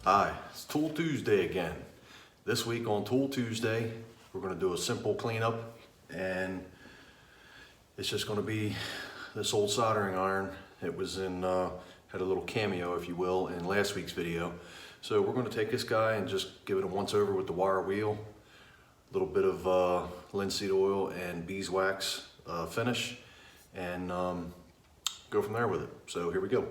Hi, it's Tool Tuesday again. This week on Tool Tuesday, we're going to do a simple cleanup, and it's just going to be this old soldering iron. It was in, had a little cameo, if you will, in last week's video. So we're going to take this guy and just give it a once over with the wire wheel, a little bit of linseed oil and beeswax finish, and go from there with it. So here we go.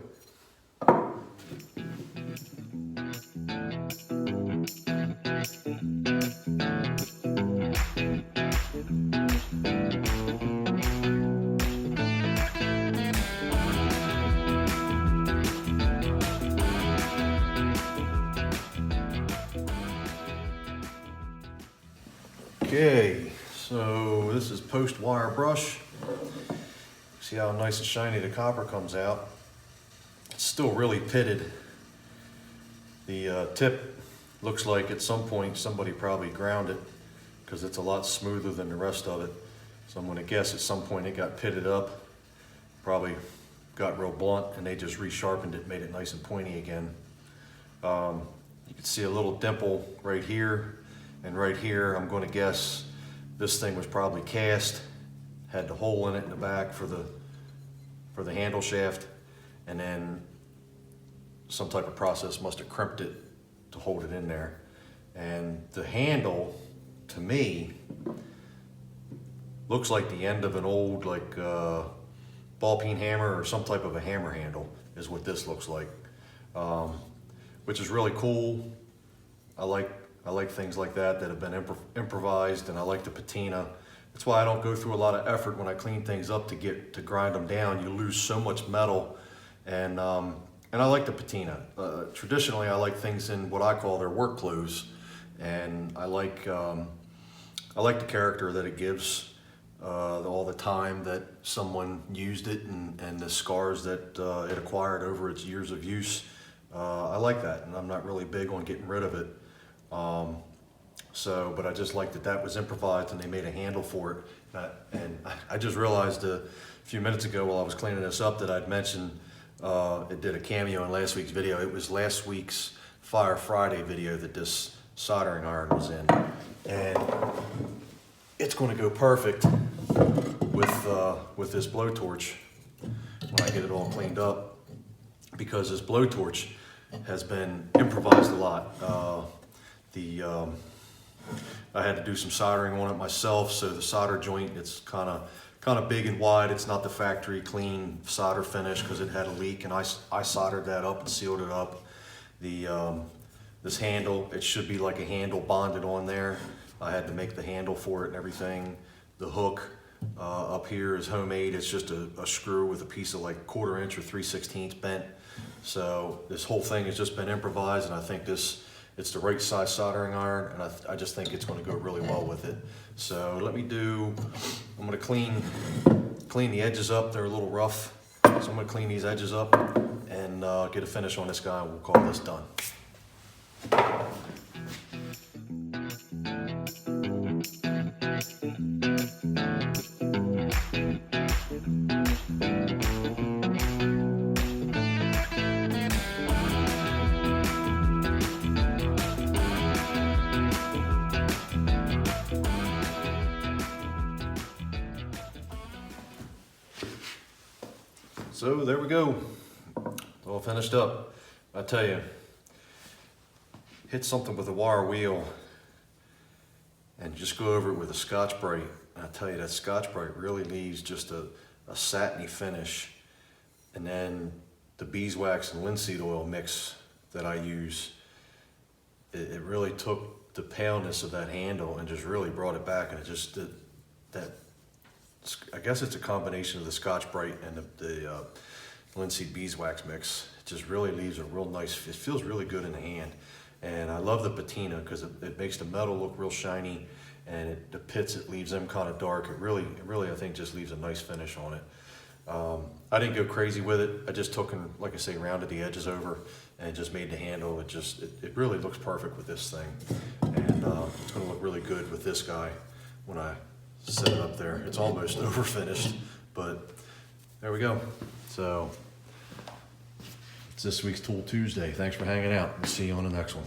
Okay, so this is post wire brush. See how nice and shiny the copper comes out. It's still really pitted. The tip looks like at some point somebody probably ground it because it's a lot smoother than the rest of it. So I'm gonna guess at some point it got pitted up, probably got real blunt, and they just resharpened it, made it nice and pointy again. You can see a little dimple right here. And right here, I'm going to guess this thing was probably cast, had the hole in it in the back for the handle shaft, and then some type of process must have crimped it to hold it in there. And the handle, to me, looks like the end of an old ball peen hammer or some type of a hammer handle is what this looks like, which is really cool. I like things like that have been improvised, and I like the patina. That's why I don't go through a lot of effort when I clean things up to grind them down. You lose so much metal, and I like the patina. Traditionally, I like things in what I call their work clothes, and I like the character that it gives, all the time that someone used it, and the scars that it acquired over its years of use. I like that, and I'm not really big on getting rid of it. But I just liked that was improvised and they made a handle for it. And I just realized a few minutes ago while I was cleaning this up that I'd mentioned it did a cameo in last week's video. It was last week's Fire Friday video that this soldering iron was in. And it's going to go perfect with this blowtorch when I get it all cleaned up, because this blowtorch has been improvised a lot. I had to do some soldering on it myself, so the solder joint, it's kind of big and wide. It's not the factory clean solder finish because it had a leak, and I soldered that up and sealed it up. This handle, it should be like a handle bonded on there. I had to make the handle for it and everything. The hook up here is homemade. It's just a screw with a piece of like 1/4 inch or 3/16 bent. So this whole thing has just been improvised, and I think it's the right size soldering iron, and I just think it's going to go really well with it. So I'm going to clean the edges up. They're a little rough, so I'm going to clean these edges up and get a finish on this guy, and we'll call this done. So there we go, all finished up. I tell you, hit something with a wire wheel and just go over it with a Scotch-Brite. I tell you, that Scotch-Brite really leaves just a satiny finish. And then the beeswax and linseed oil mix that I use, it really took the paleness of that handle and just really brought it back, and it just did that. I guess it's a combination of the Scotch-Brite and the linseed beeswax mix. It just really leaves a real nice, it feels really good in the hand. And I love the patina because it makes the metal look real shiny, and the pits, it leaves them kind of dark. It really, I think, just leaves a nice finish on it. I didn't go crazy with it. I just took and, like I say, rounded the edges over and just made the handle. It really looks perfect with this thing. And it's gonna look really good with this guy when I set it up there. It's almost over finished, but there we go. So It's this week's Tool Tuesday. Thanks for hanging out. We'll see you on the next one.